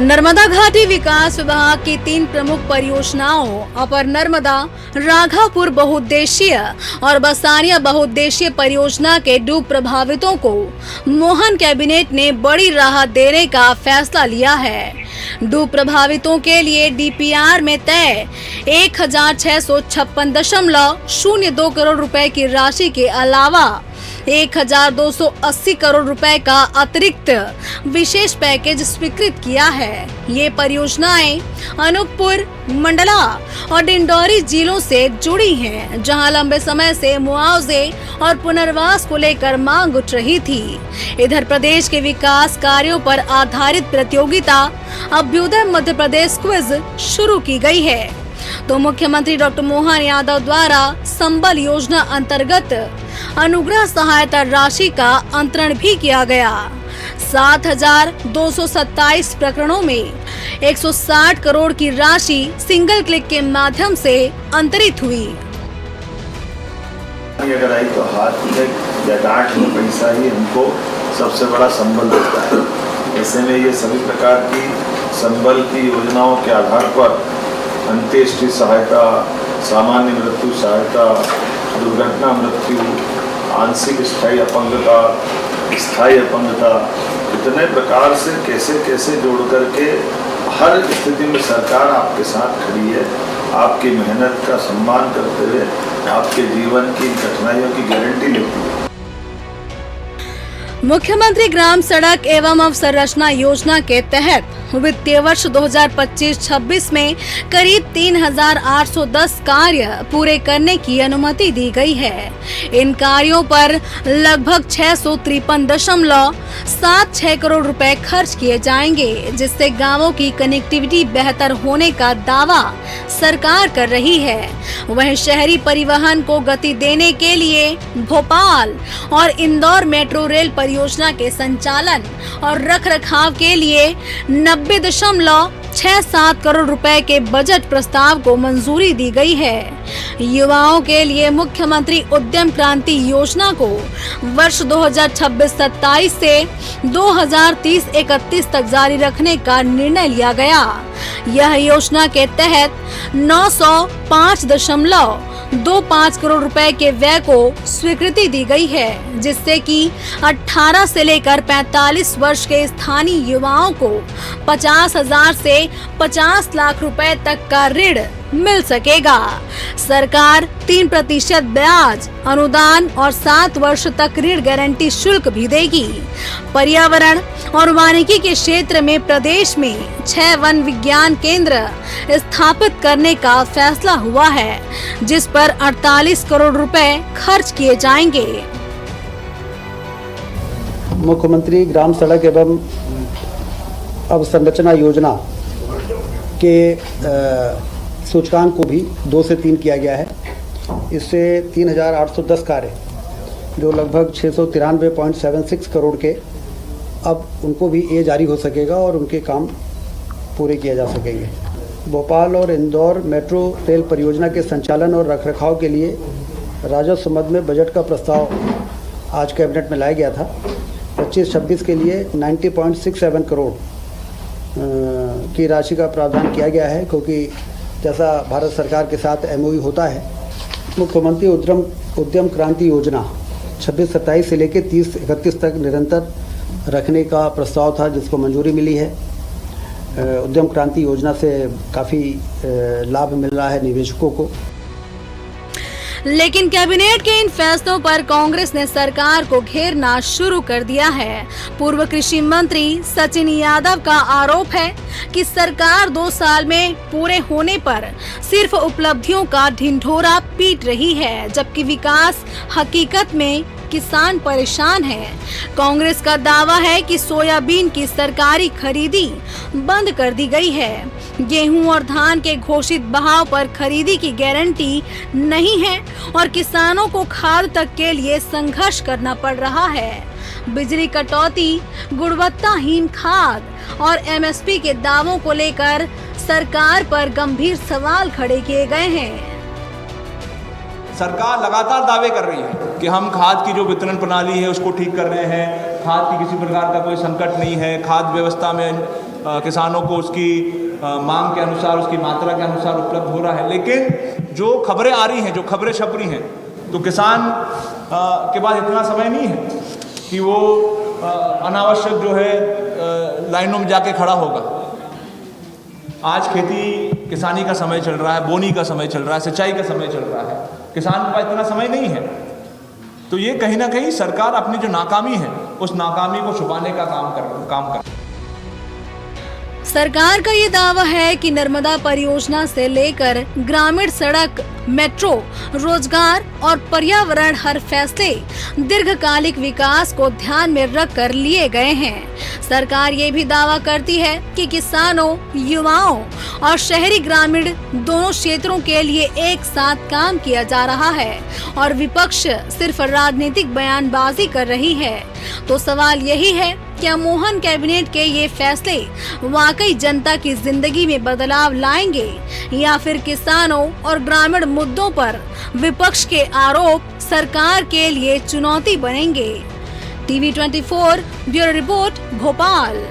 नर्मदा घाटी विकास विभाग की 3 प्रमुख परियोजनाओं अपर नर्मदा, राघापुर बहुउद्देशीय और बसानिया बहुउद्देशीय परियोजना के डूब प्रभावितों को मोहन कैबिनेट ने बड़ी राहत देने का फैसला लिया है। डूब प्रभावितों के लिए डीपीआर में तय 1656.02 करोड़ रुपए की राशि के अलावा 1280 करोड़ रुपए का अतिरिक्त विशेष पैकेज स्वीकृत किया है। ये परियोजनाएं अनूपपुर, मंडला और डिंडौरी जिलों से जुड़ी हैं, जहां लंबे समय से मुआवजे और पुनर्वास को लेकर मांग उठ रही थी। इधर प्रदेश के विकास कार्यों पर आधारित प्रतियोगिता अभ्युदय मध्य प्रदेश क्विज शुरू की गई है, तो मुख्यमंत्री डॉक्टर मोहन यादव द्वारा संबल योजना अंतर्गत अनुग्रह सहायता राशि का अंतरण भी किया गया। 7,227 प्रकरणों में 160 करोड़ की राशि सिंगल क्लिक के माध्यम से अंतरित हुई। अगर आई तो हाथ में या गांठ में पैसा ही हमको सबसे बड़ा संबल देता है। ऐसे में ये सभी प्रकार की संबल की योजनाओं के आधार पर अंत्येष्टि सहायता, सामान्य मृत्यु सहायता, दुर्घटना मृत्यु, आंशिक स्थायी अपंगता, स्थायी अपंगता, इतने प्रकार से कैसे कैसे जोड़ करके हर स्थिति में सरकार आपके साथ खड़ी है। आपकी मेहनत का सम्मान करते हुए आपके जीवन की कठिनाइयों की गारंटी लेती है। मुख्यमंत्री ग्राम सड़क एवं अवसंरचना योजना के तहत वित्तीय वर्ष 2025-26 में करीब 3,810 कार्य पूरे करने की अनुमति दी गई है। इन कार्यों पर लगभग 653.76 करोड़ रुपए खर्च किए जाएंगे, जिससे गांवों की कनेक्टिविटी बेहतर होने का दावा सरकार कर रही है। वहीं शहरी परिवहन को गति देने के लिए भोपाल और इंदौर मेट्रो रेल परियोजना के संचालन और रखरखाव के लिए 90.67 करोड़ रुपए के बजट प्रस्ताव को मंजूरी दी गई है। युवाओं के लिए मुख्यमंत्री उद्यम क्रांति योजना को वर्ष 2026-27 से 2030-31 तक जारी रखने का निर्णय लिया गया। यह योजना के तहत 905.25 करोड़ रुपए के व्यय को स्वीकृति दी गई है, जिससे कि 18 से लेकर 45 वर्ष के स्थानीय युवाओं को 50,000 से 50 लाख रुपए तक का ऋण मिल सकेगा। सरकार 3% ब्याज अनुदान और 7 वर्ष तक ऋण गारंटी शुल्क भी देगी। पर्यावरण और वानिकी के क्षेत्र में प्रदेश में 6 वन विज्ञान केंद्र स्थापित करने का फैसला हुआ है, जिस पर 48 करोड़ रुपए खर्च किए जाएंगे। मुख्यमंत्री ग्राम सड़क एवं अवसंरचना योजना के सूचकांक को भी 2 से 3 किया गया है। इससे 3,810 कार्य जो लगभग 693.76 करोड़ के, अब उनको भी ये जारी हो सकेगा और उनके काम पूरे किए जा सकेंगे। भोपाल और इंदौर मेट्रो रेल परियोजना के संचालन और रखरखाव के लिए राजस्व मद में बजट का प्रस्ताव आज कैबिनेट में लाया गया था। 25-26 के लिए 90.67 करोड़ की राशि का प्रावधान किया गया है, क्योंकि जैसा भारत सरकार के साथ MOU होता है। मुख्यमंत्री उद्यम क्रांति योजना 26-27 से लेकर 30-31 तक निरंतर रखने का प्रस्ताव था, जिसको मंजूरी मिली है। उद्यम क्रांति योजना से काफ़ी लाभ मिल रहा है निवेशकों को। लेकिन कैबिनेट के इन फैसलों पर कांग्रेस ने सरकार को घेरना शुरू कर दिया है। पूर्व कृषि मंत्री सचिन यादव का आरोप है कि सरकार 2 साल में पूरे होने पर सिर्फ उपलब्धियों का ढिंढोरा पीट रही है, जबकि विकास हकीकत में किसान परेशान है। कांग्रेस का दावा है कि सोयाबीन की सरकारी खरीदी बंद कर दी गई है। गेहूं और धान के घोषित भाव पर खरीदी की गारंटी नहीं है और किसानों को खाद तक के लिए संघर्ष करना पड़ रहा है। बिजली कटौती, गुणवत्ताहीन खाद और MSP के दावों को लेकर सरकार पर गंभीर सवाल खड़े किए गए हैं। सरकार लगातार दावे कर रही है कि हम खाद की जो वितरण प्रणाली है उसको ठीक कर रहे हैं, खाद की किसी प्रकार का कोई संकट नहीं है, खाद व्यवस्था में किसानों को उसकी मांग के अनुसार, उसकी मात्रा के अनुसार उपलब्ध हो रहा है। लेकिन जो खबरें आ रही हैं, जो खबरें छप रही हैं, तो किसान के पास इतना समय नहीं है कि वो अनावश्यक जो है लाइनों में जाके खड़ा होगा। आज खेती किसानी का समय चल रहा है, बोनी का समय चल रहा है, सिंचाई का समय चल रहा है, किसान के पास इतना समय नहीं है। तो ये कहीं ना कहीं सरकार अपनी जो नाकामी है उस नाकामी को छुपाने का काम कर सरकार का ये दावा है कि नर्मदा परियोजना से लेकर ग्रामीण सड़क, मेट्रो, रोजगार और पर्यावरण हर फैसले दीर्घकालिक विकास को ध्यान में रखकर लिए गए हैं। सरकार ये भी दावा करती है कि किसानों, युवाओं और शहरी ग्रामीण दोनों क्षेत्रों के लिए एक साथ काम किया जा रहा है और विपक्ष सिर्फ राजनीतिक बयानबाजी कर रही है। तो सवाल यही है, क्या मोहन कैबिनेट के ये फैसले वाकई जनता की जिंदगी में बदलाव लाएंगे या फिर किसानों और ग्रामीण मुद्दों पर विपक्ष के आरोप सरकार के लिए चुनौती बनेंगे? TV 24 bureau report, Bhopal.